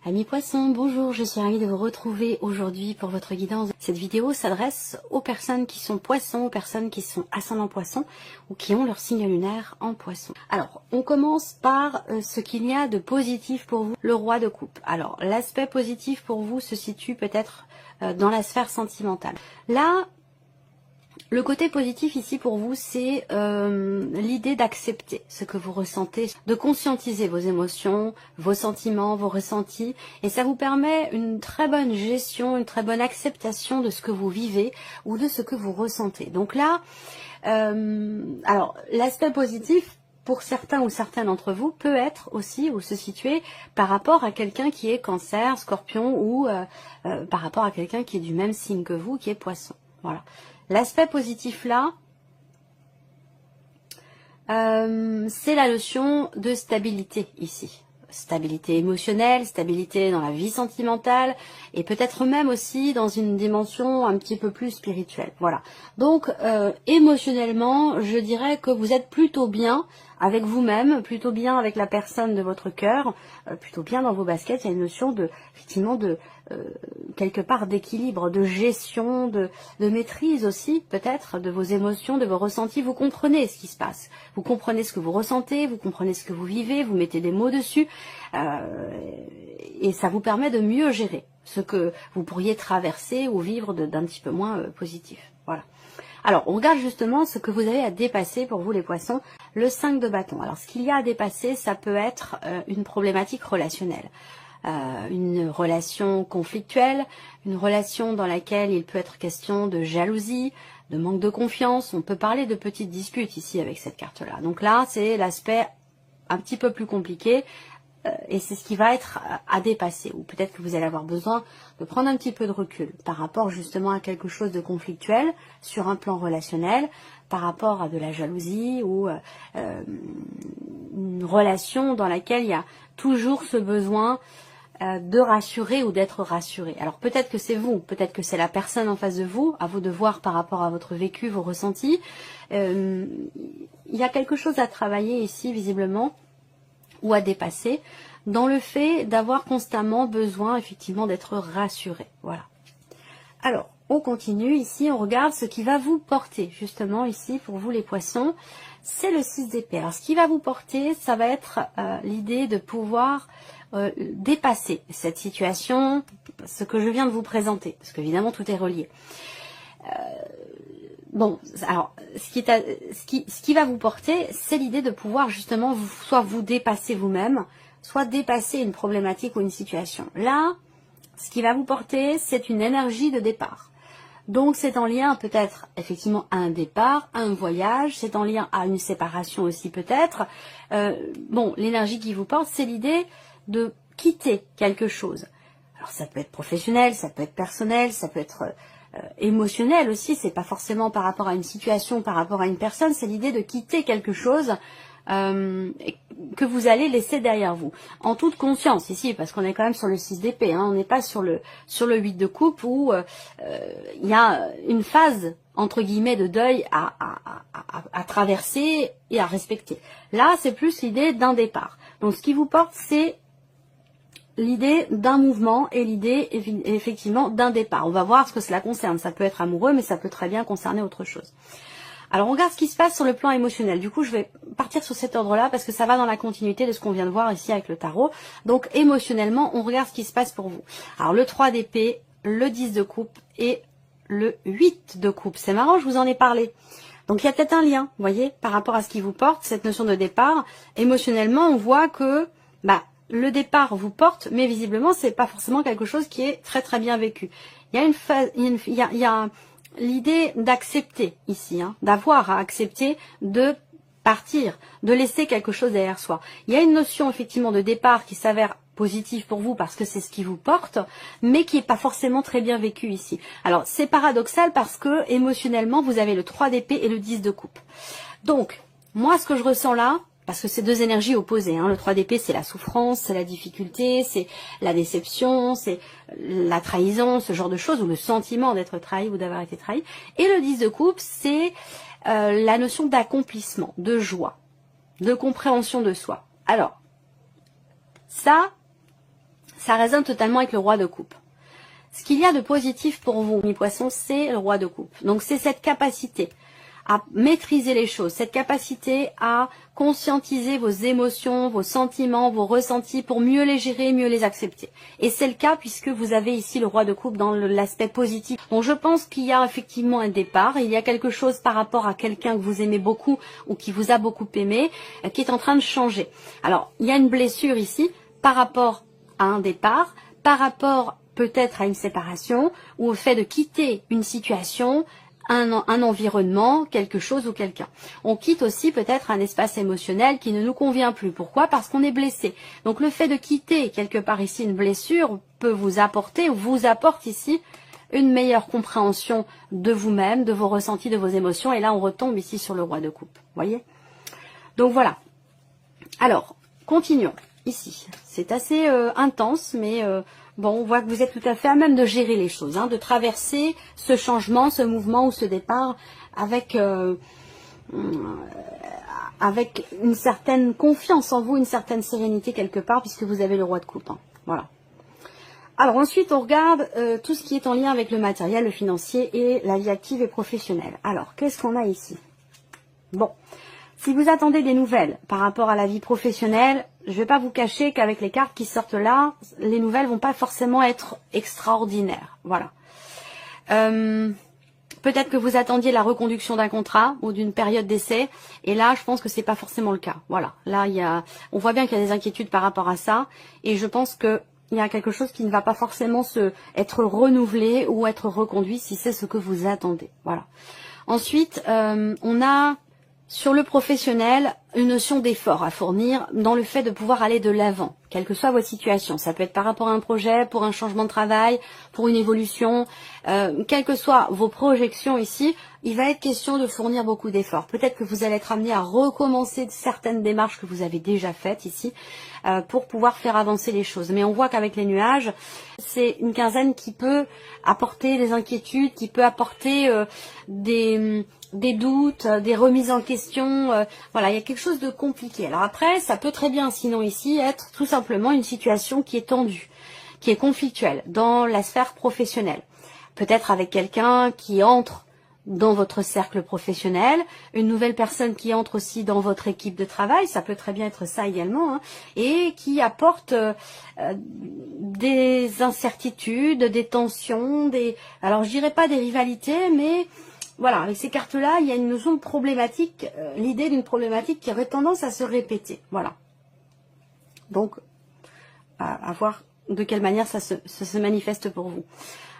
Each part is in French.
Amis poissons, bonjour, je suis ravie de vous retrouver aujourd'hui pour votre guidance. Cette vidéo s'adresse aux personnes qui sont poissons, aux personnes qui sont ascendant poisson ou qui ont leur signe lunaire en poisson. Alors, on commence par ce qu'il y a de positif pour vous, le roi de coupe. Alors, l'aspect positif pour vous se situe peut-être dans la sphère sentimentale. Là, le côté positif ici pour vous, c'est l'idée d'accepter ce que vous ressentez, de conscientiser vos émotions, vos sentiments, vos ressentis. Et ça vous permet une très bonne gestion, une très bonne acceptation de ce que vous vivez ou de ce que vous ressentez. Donc là, alors l'aspect positif, pour certains ou certaines d'entre vous, peut être aussi ou se situer par rapport à quelqu'un qui est cancer, scorpion ou par rapport à quelqu'un qui est du même signe que vous, qui est poisson. Voilà. L'aspect positif là, c'est la notion de stabilité ici. Stabilité émotionnelle, stabilité dans la vie sentimentale et peut-être même aussi dans une dimension un petit peu plus spirituelle. Voilà. Donc émotionnellement, je dirais que vous êtes plutôt bien avec vous-même, plutôt bien avec la personne de votre cœur, plutôt bien dans vos baskets. Il y a une notion de, effectivement, de quelque part d'équilibre, de gestion, de maîtrise aussi peut-être de vos émotions, de vos ressentis. Vous comprenez ce qui se passe, vous comprenez ce que vous ressentez, vous comprenez ce que vous vivez, vous mettez des mots dessus et ça vous permet de mieux gérer ce que vous pourriez traverser ou vivre d'un petit peu moins positif. Voilà. Alors, on regarde justement ce que vous avez à dépasser pour vous les poissons, le 5 de bâton. Alors, ce qu'il y a à dépasser, ça peut être une problématique relationnelle. Une relation conflictuelle, une relation dans laquelle il peut être question de jalousie, de manque de confiance. On peut parler de petites disputes ici avec cette carte-là. Donc là, c'est l'aspect un petit peu plus compliqué et c'est ce qui va être à dépasser. Ou peut-être que vous allez avoir besoin de prendre un petit peu de recul par rapport justement à quelque chose de conflictuel sur un plan relationnel, par rapport à de la jalousie ou une relation dans laquelle il y a toujours ce besoin de rassurer ou d'être rassuré. Alors peut-être que c'est vous, peut-être que c'est la personne en face de vous, à vous de voir par rapport à votre vécu, vos ressentis. Il y a quelque chose à travailler ici visiblement ou à dépasser dans le fait d'avoir constamment besoin effectivement d'être rassuré. Voilà. Alors, on continue ici, on regarde ce qui va vous porter justement ici pour vous les poissons, c'est le 6 d'épée. Alors ce qui va vous porter, ça va être l'idée de pouvoir dépasser cette situation, ce que je viens de vous présenter, parce qu'évidemment tout est relié. Bon, alors ce qui va vous porter, c'est l'idée de pouvoir justement soit vous dépasser vous-même, soit dépasser une problématique ou une situation. Là, ce qui va vous porter, c'est une énergie de départ. Donc c'est en lien peut-être effectivement à un départ, à un voyage, c'est en lien à une séparation aussi peut-être. Bon, l'énergie qui vous porte, c'est l'idée de quitter quelque chose. Alors ça peut être professionnel, ça peut être personnel, ça peut être émotionnel aussi, c'est pas forcément par rapport à une situation, par rapport à une personne, c'est l'idée de quitter quelque chose que vous allez laisser derrière vous. En toute conscience ici, parce qu'on est quand même sur le 6 d'épée, hein, on n'est pas sur le 8 de coupe où il y a une phase entre guillemets de deuil à traverser et à respecter. Là, c'est plus l'idée d'un départ. Donc ce qui vous porte, c'est l'idée d'un mouvement et l'idée effectivement d'un départ. On va voir ce que cela concerne. Ça peut être amoureux, mais ça peut très bien concerner autre chose. Alors on regarde ce qui se passe sur le plan émotionnel. Du coup, je vais partir sur cet ordre-là parce que ça va dans la continuité de ce qu'on vient de voir ici avec le tarot. Donc émotionnellement, on regarde ce qui se passe pour vous. Alors le 3 d'épée, le 10 de coupe et le 8 de coupe. C'est marrant, je vous en ai parlé. Donc il y a peut-être un lien, vous voyez, par rapport à ce qui vous porte, cette notion de départ. Émotionnellement, on voit que le départ vous porte, mais visiblement, c'est pas forcément quelque chose qui est très très bien vécu. Il y a une phase, il y a l'idée d'accepter ici, hein, d'avoir à accepter de partir, de laisser quelque chose derrière soi. Il y a une notion effectivement de départ qui s'avère positive pour vous parce que c'est ce qui vous porte, mais qui n'est pas forcément très bien vécu ici. Alors c'est paradoxal parce que émotionnellement vous avez le 3 d'épée et le 10 de coupe. Donc moi ce que je ressens là, parce que c'est deux énergies opposées, hein. Le 3 d'épée c'est la souffrance, c'est la difficulté, c'est la déception, c'est la trahison, ce genre de choses, ou le sentiment d'être trahi ou d'avoir été trahi. Et le 10 de coupe c'est la notion d'accomplissement, de joie, de compréhension de soi. Alors, ça, Ça résonne totalement avec le roi de coupe. Ce qu'il y a de positif pour vous, mes poissons, c'est le roi de coupe. Donc c'est cette capacité à maîtriser les choses, cette capacité à conscientiser vos émotions, vos sentiments, vos ressentis pour mieux les gérer, mieux les accepter. Et c'est le cas puisque vous avez ici le roi de coupe dans l'aspect positif. Donc je pense qu'il y a effectivement un départ, il y a quelque chose par rapport à quelqu'un que vous aimez beaucoup ou qui vous a beaucoup aimé, qui est en train de changer. Alors il y a une blessure ici par rapport à un départ, par rapport peut-être à une séparation ou au fait de quitter une situation, un environnement, quelque chose ou quelqu'un. On quitte aussi peut-être un espace émotionnel qui ne nous convient plus. Pourquoi? Parce qu'on est blessé. Donc le fait de quitter quelque part ici une blessure peut vous apporter ou vous apporte ici une meilleure compréhension de vous-même, de vos ressentis, de vos émotions. Et là on retombe ici sur le roi de coupe. Voyez? Donc voilà. Alors, continuons. Ici, c'est assez intense, mais bon, on voit que vous êtes tout à fait à même de gérer les choses, hein, de traverser ce changement, ce mouvement ou ce départ avec une certaine confiance en vous, une certaine sérénité quelque part, puisque vous avez le roi de coupe. Hein. Voilà. Alors ensuite, on regarde tout ce qui est en lien avec le matériel, le financier et la vie active et professionnelle. Alors, qu'est-ce qu'on a ici? Bon. Si vous attendez des nouvelles par rapport à la vie professionnelle, je ne vais pas vous cacher qu'avec les cartes qui sortent là, les nouvelles vont pas forcément être extraordinaires. Voilà. Peut-être que vous attendiez la reconduction d'un contrat ou d'une période d'essai, et là, je pense que c'est pas forcément le cas. Voilà. Là, on voit bien qu'il y a des inquiétudes par rapport à ça, et je pense que il y a quelque chose qui ne va pas forcément être renouvelé ou être reconduit si c'est ce que vous attendez. Voilà. Ensuite, on a sur le professionnel, une notion d'effort à fournir dans le fait de pouvoir aller de l'avant, quelle que soit votre situation. Ça peut être par rapport à un projet, pour un changement de travail, pour une évolution, quelles que soient vos projections ici, il va être question de fournir beaucoup d'efforts. Peut-être que vous allez être amené à recommencer certaines démarches que vous avez déjà faites ici pour pouvoir faire avancer les choses. Mais on voit qu'avec les nuages, c'est une quinzaine qui peut apporter des inquiétudes, qui peut apporter des doutes, des remises en question, voilà, il y a quelque chose de compliqué. Alors après, ça peut très bien, sinon ici, être tout simplement une situation qui est tendue, qui est conflictuelle dans la sphère professionnelle. Peut-être avec quelqu'un qui entre dans votre cercle professionnel, une nouvelle personne qui entre aussi dans votre équipe de travail, ça peut très bien être ça également, hein, et qui apporte des incertitudes, des tensions, alors je dirais pas des rivalités, mais voilà, avec ces cartes-là, il y a une notion de problématique, l'idée d'une problématique qui aurait tendance à se répéter. Voilà. Donc, à voir de quelle manière ça se manifeste pour vous.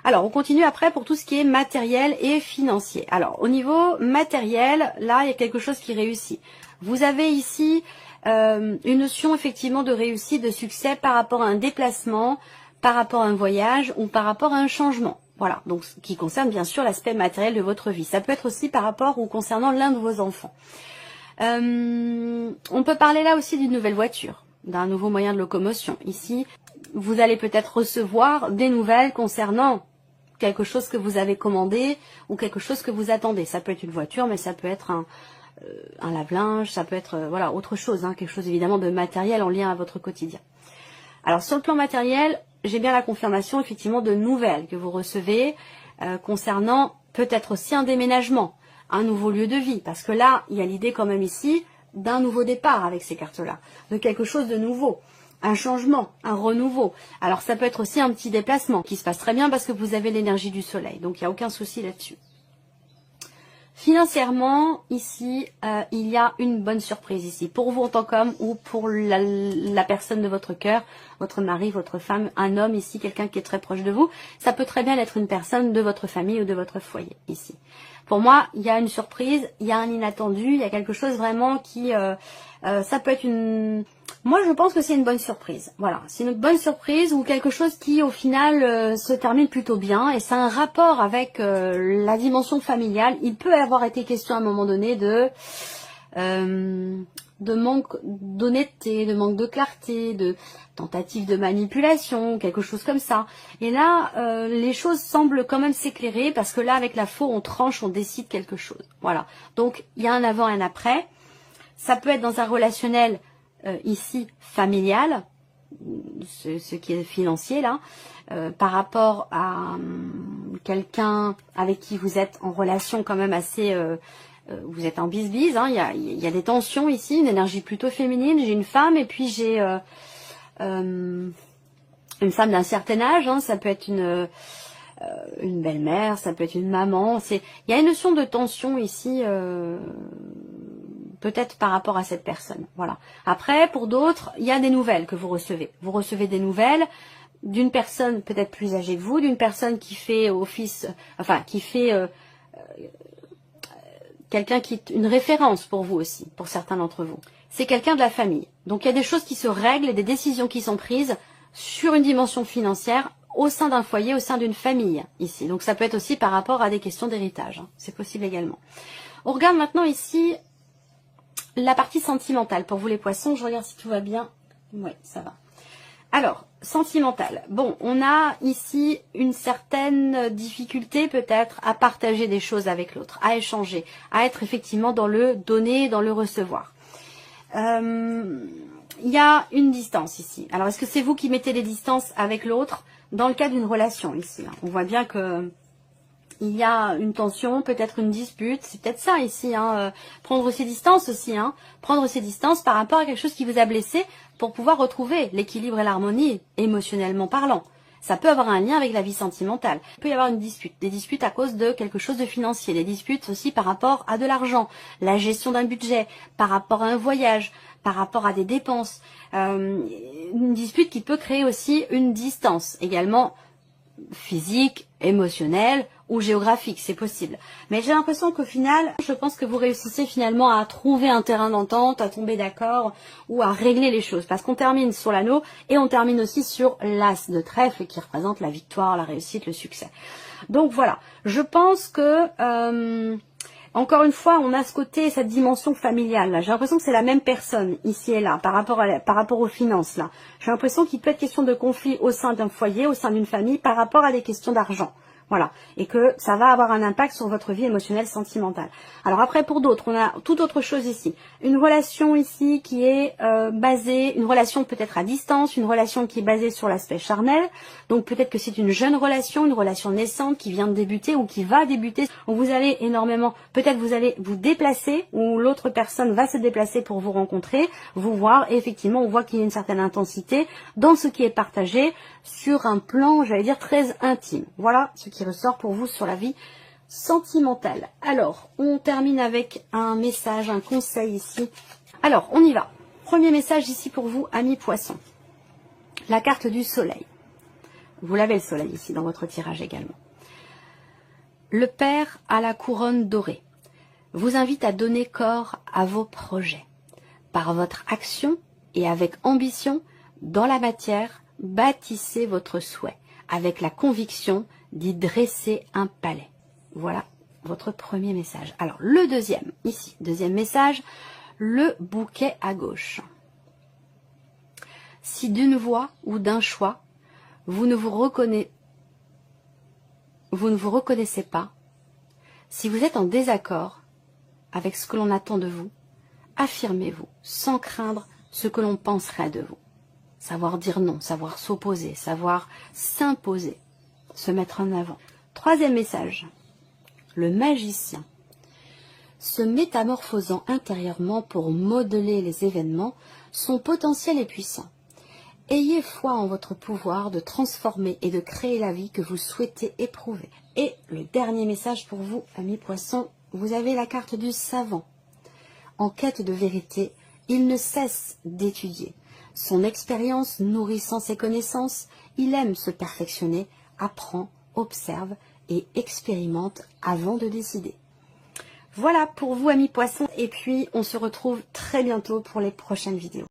Alors, on continue après pour tout ce qui est matériel et financier. Alors, au niveau matériel, là, il y a quelque chose qui réussit. Vous avez ici une notion effectivement de réussite, de succès par rapport à un déplacement, par rapport à un voyage ou par rapport à un changement. Voilà, donc ce qui concerne bien sûr l'aspect matériel de votre vie. Ça peut être aussi par rapport ou concernant l'un de vos enfants. On peut parler là aussi d'une nouvelle voiture, d'un nouveau moyen de locomotion. Ici, vous allez peut-être recevoir des nouvelles concernant quelque chose que vous avez commandé ou quelque chose que vous attendez. Ça peut être une voiture, mais ça peut être un lave-linge, ça peut être voilà autre chose, hein, quelque chose évidemment de matériel en lien à votre quotidien. Alors sur le plan matériel, j'ai bien la confirmation effectivement de nouvelles que vous recevez concernant peut-être aussi un déménagement, un nouveau lieu de vie, parce que là, il y a l'idée quand même ici d'un nouveau départ avec ces cartes-là, de quelque chose de nouveau, un changement, un renouveau. Alors ça peut être aussi un petit déplacement qui se passe très bien parce que vous avez l'énergie du soleil, donc il n'y a aucun souci là-dessus. Financièrement, ici, il y a une bonne surprise ici, pour vous en tant qu'homme ou pour la personne de votre cœur, votre mari, votre femme, un homme ici, quelqu'un qui est très proche de vous. Ça peut très bien être une personne de votre famille ou de votre foyer ici. Pour moi, il y a une surprise, il y a un inattendu, il y a quelque chose vraiment qui... ça peut être une... Moi, je pense que c'est une bonne surprise. Voilà, c'est une bonne surprise ou quelque chose qui, au final, se termine plutôt bien. Et c'est un rapport avec la dimension familiale. Il peut avoir été question à un moment donné de manque d'honnêteté, de manque de clarté, de tentative de manipulation, quelque chose comme ça. Et là, les choses semblent quand même s'éclairer parce que là, avec la faux, on tranche, on décide quelque chose. Voilà. Donc, il y a un avant et un après. Ça peut être dans un relationnel ici familial, ce qui est financier là, par rapport à quelqu'un avec qui vous êtes en relation quand même assez... vous êtes en bise-bise, hein, il y a des tensions ici, une énergie plutôt féminine. J'ai une femme et puis j'ai une femme d'un certain âge, hein, ça peut être une belle-mère, ça peut être une maman. Il y a une notion de tension ici, peut-être par rapport à cette personne. Voilà. Après, pour d'autres, il y a des nouvelles que vous recevez. Vous recevez des nouvelles d'une personne peut-être plus âgée que vous, d'une personne qui fait office, enfin qui fait quelqu'un qui est une référence pour vous aussi, pour certains d'entre vous. C'est quelqu'un de la famille. Donc il y a des choses qui se règlent et des décisions qui sont prises sur une dimension financière au sein d'un foyer, au sein d'une famille ici. Donc ça peut être aussi par rapport à des questions d'héritage. Hein. C'est possible également. On regarde maintenant ici la partie sentimentale. Pour vous les poissons, je regarde si tout va bien. Oui, ça va. Alors, sentimental. Bon, on a ici une certaine difficulté peut-être à partager des choses avec l'autre, à échanger, à être effectivement dans le donner, dans le recevoir. Il y a une distance ici. Alors, est-ce que c'est vous qui mettez des distances avec l'autre dans le cas d'une relation ici? On voit bien que il y a une tension, peut-être une dispute, c'est peut-être ça ici, hein, prendre ses distances aussi, hein, prendre ses distances par rapport à quelque chose qui vous a blessé pour pouvoir retrouver l'équilibre et l'harmonie émotionnellement parlant. Ça peut avoir un lien avec la vie sentimentale. Il peut y avoir une dispute, des disputes à cause de quelque chose de financier, des disputes aussi par rapport à de l'argent, la gestion d'un budget, par rapport à un voyage, par rapport à des dépenses. Une dispute qui peut créer aussi une distance également physique, émotionnelle ou géographique, c'est possible. Mais j'ai l'impression qu'au final, je pense que vous réussissez finalement à trouver un terrain d'entente, à tomber d'accord ou à régler les choses. Parce qu'on termine sur l'anneau et on termine aussi sur l'as de trèfle qui représente la victoire, la réussite, le succès. Donc voilà, je pense que... encore une fois, on a ce côté, cette dimension familiale. Là, j'ai l'impression que c'est la même personne ici et là, par rapport aux finances. Là, j'ai l'impression qu'il peut être question de conflit au sein d'un foyer, au sein d'une famille, par rapport à des questions d'argent. Voilà, et que ça va avoir un impact sur votre vie émotionnelle, sentimentale. Alors après, pour d'autres, on a toute autre chose ici. Une relation ici qui est basée, une relation peut-être à distance, une relation qui est basée sur l'aspect charnel. Donc peut-être que c'est une jeune relation, une relation naissante qui vient de débuter ou qui va débuter. Donc vous allez énormément, peut-être vous allez vous déplacer ou l'autre personne va se déplacer pour vous rencontrer, vous voir. Et effectivement, on voit qu'il y a une certaine intensité dans ce qui est partagé sur un plan, j'allais dire, très intime. Voilà ce qui ressort pour vous sur la vie sentimentale. Alors, on termine avec un message, un conseil ici. Alors, on y va. Premier message ici pour vous, amis poissons. La carte du soleil. Vous l'avez le soleil ici dans votre tirage également. Le père à la couronne dorée vous invite à donner corps à vos projets. Par votre action et avec ambition, dans la matière, bâtissez votre souhait avec la conviction d'y dresser un palais. Voilà votre premier message. Alors, le deuxième, ici, deuxième message, le bouquet à gauche. Si d'une voix ou d'un choix, vous ne vous reconnaissez pas, si vous êtes en désaccord avec ce que l'on attend de vous, affirmez-vous sans craindre ce que l'on penserait de vous. Savoir dire non, savoir s'opposer, savoir s'imposer, se mettre en avant. Troisième message, le magicien. Se métamorphosant intérieurement pour modeler les événements, son potentiel est puissant. Ayez foi en votre pouvoir de transformer et de créer la vie que vous souhaitez éprouver. Et le dernier message pour vous, amis poissons, vous avez la carte du savant. En quête de vérité, il ne cesse d'étudier. Son expérience nourrissant ses connaissances, il aime se perfectionner, apprend, observe et expérimente avant de décider. Voilà pour vous, amis poissons, et puis on se retrouve très bientôt pour les prochaines vidéos.